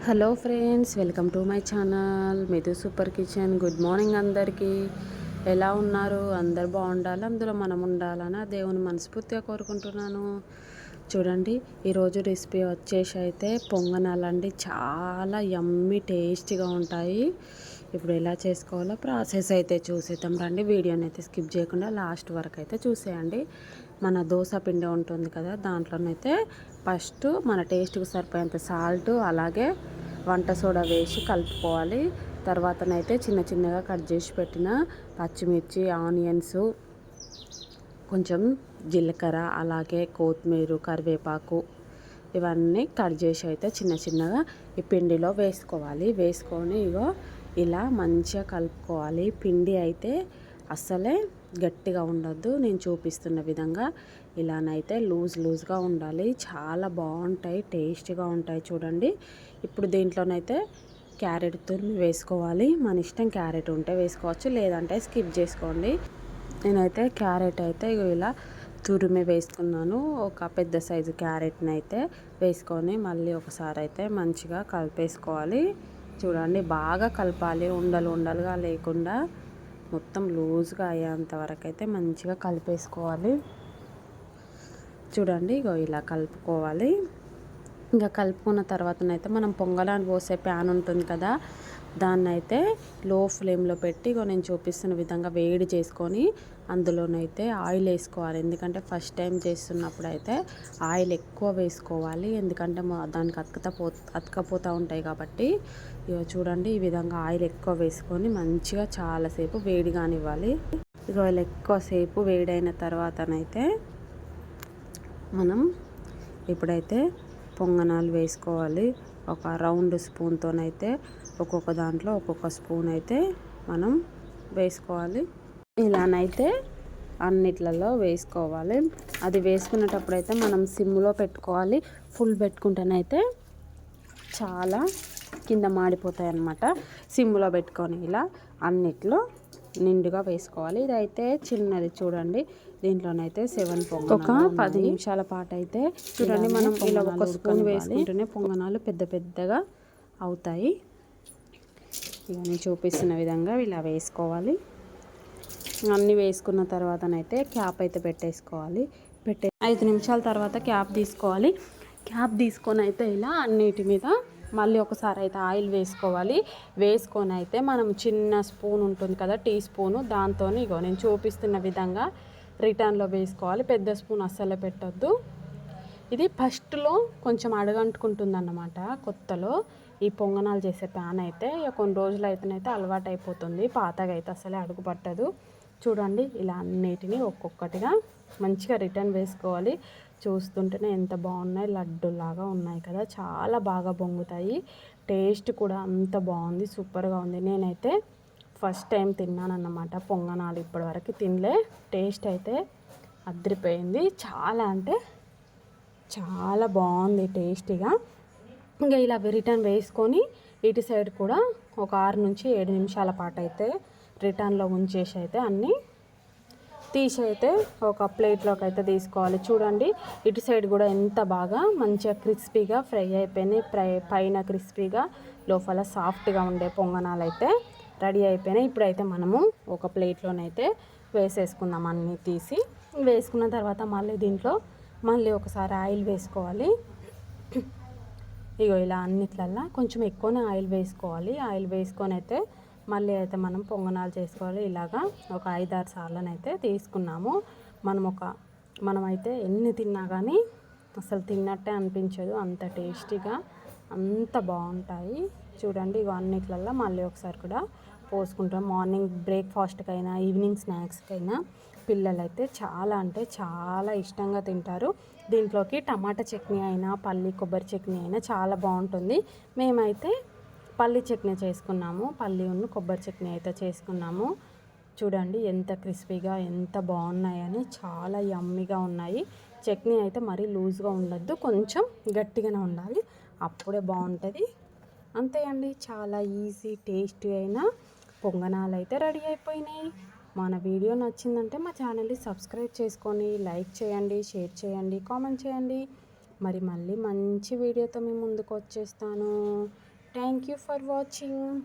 Hello friends, welcome to my channel Mithu super kitchen. Good morning అందరికీ. ఎలా ఉన్నారు? అందరు బాగుండాలి, అందులో మనం ఉండాలని ఆ దేవుని మనస్ఫూర్తిగా కోరుకుంటున్నాను. చూడండి, ఈరోజు రెసిపీ వచ్చేసి అయితే పొంగనాలండి. చాలా యమ్మీ టేస్టీగా ఉంటాయి. ఇప్పుడు ఎలా చేసుకోవాలో ప్రాసెస్ అయితే చూసేద్దాం రండి. వీడియోని అయితే స్కిప్ చేయకుండా లాస్ట్ వరకు అయితే చూసేయండి. మన దోశ పిండి ఉంటుంది కదా, దాంట్లోనైతే ఫస్ట్ మన టేస్ట్కి సరిపోయేంత సాల్ట్, అలాగే వంట సోడా వేసి కలుపుకోవాలి. తర్వాతనైతే చిన్న చిన్నగా కట్ చేసి పెట్టిన పచ్చిమిర్చి, ఆనియన్స్, కొంచెం జీలకర్ర, అలాగే కొత్తిమీర, కరివేపాకు ఇవన్నీ కట్ చేసి అయితే చిన్న చిన్నగా ఈ పిండిలో వేసుకోవాలి. వేసుకొని ఇగో ఇలా మంచిగా కలుపుకోవాలి. పిండి అయితే అస్సలే గట్టిగా ఉండొద్దు. నేను చూపిస్తున్న విధంగా ఇలానైతే లూజ్గా ఉండాలి. చాలా బాగుంటాయి, టేస్టీగా ఉంటాయి. చూడండి, ఇప్పుడు దీంట్లోనైతే క్యారెట్ తురిమి వేసుకోవాలి. మన ఇష్టం, క్యారెట్ ఉంటే వేసుకోవచ్చు, లేదంటే స్కిప్ చేసుకోండి. నేనైతే క్యారెట్ అయితే ఇలా తురిమి వేసుకున్నాను. ఒక పెద్ద సైజు క్యారెట్ని అయితే వేసుకొని మళ్ళీ ఒకసారి అయితే మంచిగా కలిపేసుకోవాలి. చూడండి, బాగా కలపాలి, ఉండలుగా లేకుండా మొత్తం లూజ్గా అయ్యేంత వరకు అయితే మంచిగా కలిపేసుకోవాలి. చూడండి, ఇగో ఇలా కలుపుకోవాలి. ఇంకా కలుపుకున్న తర్వాతనైతే మనం పొంగలాన్ని పోసే ప్యాన్ ఉంటుంది కదా, దాన్ని అయితే లో ఫ్లేమ్లో పెట్టి ఇగో నేను చూపిస్తున్న విధంగా వేడి చేసుకొని అందులోనైతే ఆయిల్ వేసుకోవాలి. ఎందుకంటే ఫస్ట్ టైం చేస్తున్నప్పుడు అయితే ఆయిల్ ఎక్కువ వేసుకోవాలి, ఎందుకంటే దానికి అతకపోతూ ఉంటాయి కాబట్టి. ఇక చూడండి, ఈ విధంగా ఆయిల్ ఎక్కువ వేసుకొని మంచిగా చాలాసేపు వేడి కానివ్వాలి. ఇక ఇలా ఎక్కువసేపు వేడైన తర్వాతనైతే మనం ఇప్పుడైతే పొంగనాలు వేసుకోవాలి. ఒక రౌండ్ స్పూన్తోనైతే ఒక్కొక్క దాంట్లో ఒక్కొక్క స్పూన్ అయితే మనం వేసుకోవాలి. ఇలానైతే అన్నిట్లలో వేసుకోవాలి. అది వేసుకునేటప్పుడు అయితే మనం సిమ్లో పెట్టుకోవాలి. ఫుల్ పెట్టుకుంటేనైతే చాలా కింద మాడిపోతాయి అన్నమాట. సిమ్లో పెట్టుకొని ఇలా అన్నిట్లో నిండుగా వేసుకోవాలి. ఇదైతే చిన్నది, చూడండి, దీంట్లోనైతే 7 పొంగనాలు, ఒక 10 నిమిషాల పాటు అయితే చూడండి మనం ఇలా ఒక స్పూన్ వేసుకుంటేనే పొంగనాలు పెద్దగా అవుతాయి. ఇక నేను చూపిస్తున్న విధంగా ఇలా వేసుకోవాలి. అన్నీ వేసుకున్న తర్వాతనైతే క్యాప్ అయితే పెట్టేసుకోవాలి. 5 నిమిషాల తర్వాత క్యాప్ తీసుకోవాలి. క్యాప్ తీసుకొని అయితే ఇలా అన్నిటి మీద మళ్ళీ ఒకసారి అయితే ఆయిల్ వేసుకోవాలి. వేసుకొని అయితే మనం చిన్న స్పూన్ ఉంటుంది కదా, టీ స్పూను, దాంతో ఇగో నేను చూపిస్తున్న విధంగా రిటర్న్లో వేసుకోవాలి. పెద్ద స్పూన్ అస్సలే పెట్టొద్దు. ఇది ఫస్ట్లో కొంచెం అడగంటుకుంటుంది అన్నమాట. కొత్తలో ఈ పొంగనాలు చేసే ప్యాన్ అయితే ఇక కొన్ని రోజులు అయితేనైతే అలవాటు అయిపోతుంది. పాతగా అయితే అసలే అడుగు పట్టదు. చూడండి, ఇలా అన్నిటినీ ఒక్కొక్కటిగా మంచిగా రిటర్న్ వేసుకోవాలి. చూస్తుంటేనే ఎంత బాగున్నాయి, లడ్డులాగా ఉన్నాయి కదా, చాలా బాగా పొంగుతాయి. టేస్ట్ కూడా అంత బాగుంది, సూపర్గా ఉంది. నేనైతే ఫస్ట్ టైం తిన్నాను అన్నమాట పొంగనాలు, ఇప్పటివరకు తినలే. టేస్ట్ అయితే అదిరిపోయింది. చాలా అంటే చాలా బాగుంది టేస్టీగా. ఇంకా ఇలా రిటర్న్ వేసుకొని ఇటు సైడ్ కూడా ఒక 6 నుంచి 7 నిమిషాల పాటు అయితే రిటర్న్లో ఉంచేసి అయితే అన్నీ తీసి అయితే ఒక ప్లేట్లోకి అయితే తీసుకోవాలి. చూడండి, ఇటు సైడ్ కూడా ఎంత బాగా మంచిగా క్రిస్పీగా ఫ్రై అయిపోయినాయి. పైన క్రిస్పీగా, లోపల సాఫ్ట్గా ఉండే పొంగనాలు అయితే రెడీ అయిపోయినాయి. ఇప్పుడైతే మనము ఒక ప్లేట్లోనైతే వేసేసుకుందాం. అన్నీ తీసి వేసుకున్న తర్వాత మళ్ళీ దీంట్లో మళ్ళీ ఒకసారి ఆయిల్ వేసుకోవాలి. ఇగో ఇలా అన్నిట్లల్లో కొంచెం ఎక్కువనే ఆయిల్ వేసుకోవాలి. ఆయిల్ వేసుకొని అయితే మళ్ళీ అయితే మనం పొంగనాలు చేసుకోవాలి. ఇలాగా ఒక 5-6 సార్లనైతే తీసుకున్నాము. మనమైతే ఎన్ని తిన్నా కానీ అసలు తిన్నట్టే అనిపించదు, అంత టేస్టీగా అంత బాగుంటాయి. చూడండి, ఇగో అన్నిట్లల్లో మళ్ళీ ఒకసారి కూడా పోసుకుంటాం. మార్నింగ్ బ్రేక్ఫాస్ట్కైనా, ఈవినింగ్ స్నాక్స్కైనా పిల్లలైతే చాలా అంటే చాలా ఇష్టంగా తింటారు. దీంట్లోకి టమాటా చట్నీ అయినా, కొబ్బరి చట్నీ అయినా చాలా బాగుంటుంది. మేమైతే పల్లి చట్నీ చేసుకున్నాము, కొబ్బరి చట్నీ అయితే చేసుకున్నాము. చూడండి, ఎంత క్రిస్పీగా ఎంత బాగున్నాయని, చాలా యమ్మీగా ఉన్నాయి. చట్నీ అయితే మరీ లూజ్గా ఉండద్దు, కొంచెం గట్టిగానే ఉండాలి, అప్పుడే బాగుంటుంది. అంతే అండి, చాలా ఈజీ టేస్టీ అయిన పొంగనాలు అయితే రెడీ అయిపోయినాయి. మన వీడియో నచ్చిందంటే మా ఛానల్ని సబ్స్క్రైబ్ చేసుకొని లైక్ చేయండి, షేర్ చేయండి, కామెంట్ చేయండి. మళ్ళీ మంచి వీడియోతో మీ ముందుకు వచ్చేస్తాను. Thank you for watching.